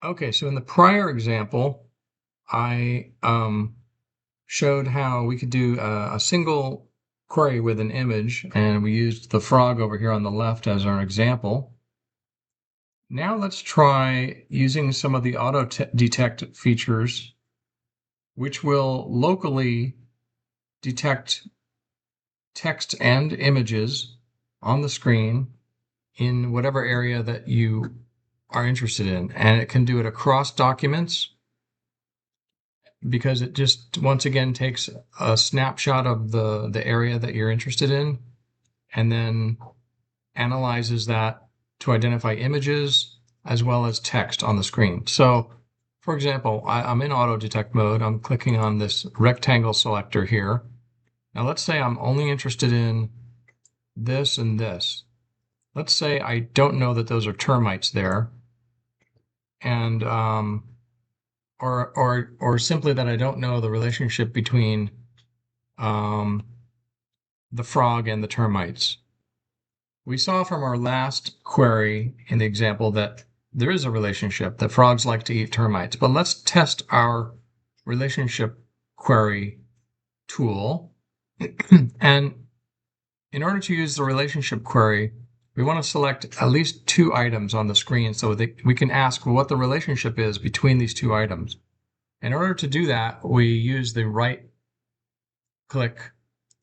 Okay, so in the prior example, I showed how we could do a single query with an image, and we used the frog over here on the left as our example. Now let's try using some of the auto detect features, which will locally detect text and images on the screen in whatever area that you are interested in. And it can do it across documents because it just once again takes a snapshot of the area that you're interested in and then analyzes that to identify images as well as text on the screen. So for example, I'm in auto detect mode. I'm clicking on this rectangle selector here. Now let's say I'm only interested in this and this. Let's say I don't know that those are termites there, and or simply that I don't know the relationship between um, the frog and the termites. We saw from our last query in the example that there is a relationship, that frogs like to eat termites. But let's test our relationship query tool. And in order to use the relationship query, we want to select at least two items on the screen so that we can ask what the relationship is between these two items. In order to do that, we use the right click,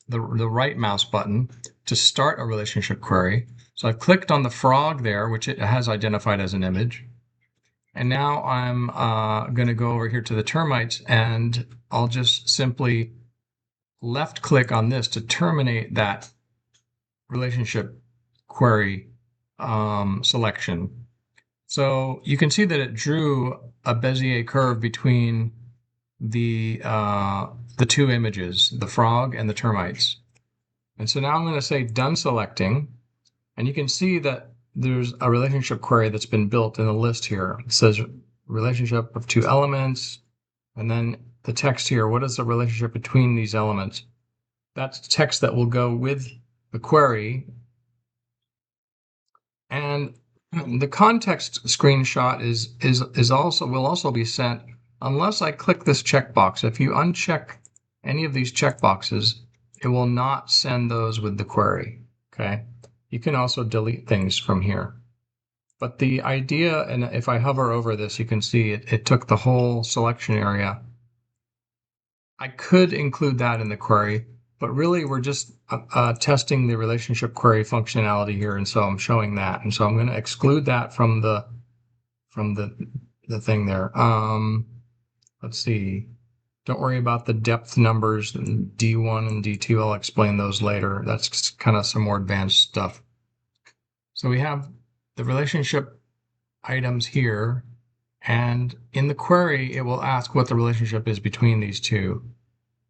the right mouse button to start a relationship query. So I've clicked on the frog there, which it has identified as an image. And now I'm going to go over here to the termites, and I'll just simply left click on this to terminate that relationship query selection. So you can see that it drew a Bezier curve between the two images, the frog and the termites. And so now I'm going to say done selecting, and you can see that there's a relationship query that's been built in the list here. It says relationship of two elements, and then the text here. What is the relationship between these elements? That's text that will go with the query. And the context screenshot will also be sent unless I click this checkbox. If you uncheck any of these checkboxes, it will not send those with the query. Okay. You can also delete things from here. But the idea, and if I hover over this, you can see it took the whole selection area. I could include that in the query, but really we're just testing the relationship query functionality here, and so I'm showing that. And so I'm going to exclude that from the thing there. Let's see. Don't worry about the depth numbers, D1 and D2. I'll explain those later. That's kind of some more advanced stuff. So we have the relationship items here, and in the query, it will ask what the relationship is between these two.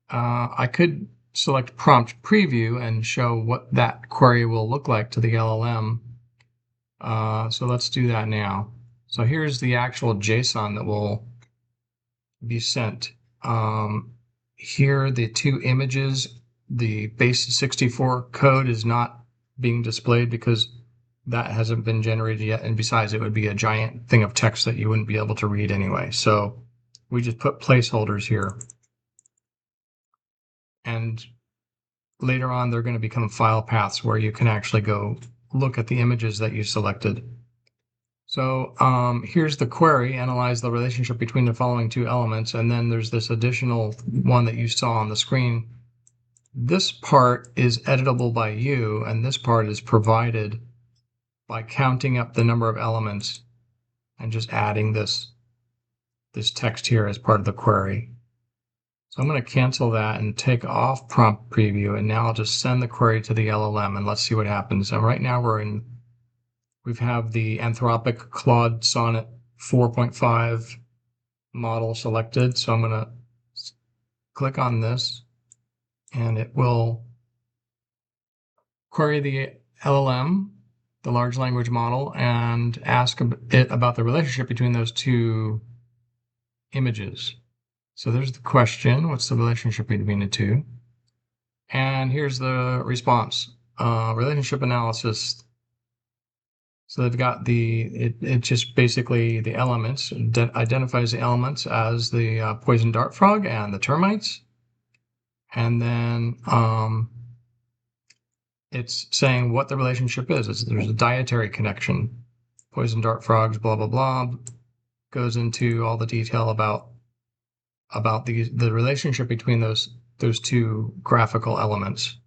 I could select prompt preview and show what that query will look like to the LLM. So let's do that now. So here's the actual JSON that will be sent. Here, the two images, the base 64 code is not being displayed because that hasn't been generated yet. And besides, it would be a giant thing of text that you wouldn't be able to read anyway. So we just put placeholders here. And later on, they're going to become file paths where you can actually go look at the images that you selected. So here's the query, analyze the relationship between the following two elements, and then there's this additional one that you saw on the screen. This part is editable by you, and this part is provided by counting up the number of elements and just adding this text here as part of the query. So I'm going to cancel that and take off prompt preview, and now I'll just send the query to the LLM, and let's see what happens. And right now we have the Anthropic Claude Sonnet 4.5 model selected. So I'm going to click on this, and it will query the LLM, the large language model, and ask it about the relationship between those two images. So there's the question, what's the relationship between the two? And here's the response. Relationship analysis So they've got it just basically the elements, identifies the elements as the poison dart frog and the termites. And then it's saying what the relationship is. There's a dietary connection. Poison dart frogs, blah, blah, blah. Goes into all the detail about the relationship between those two graphical elements.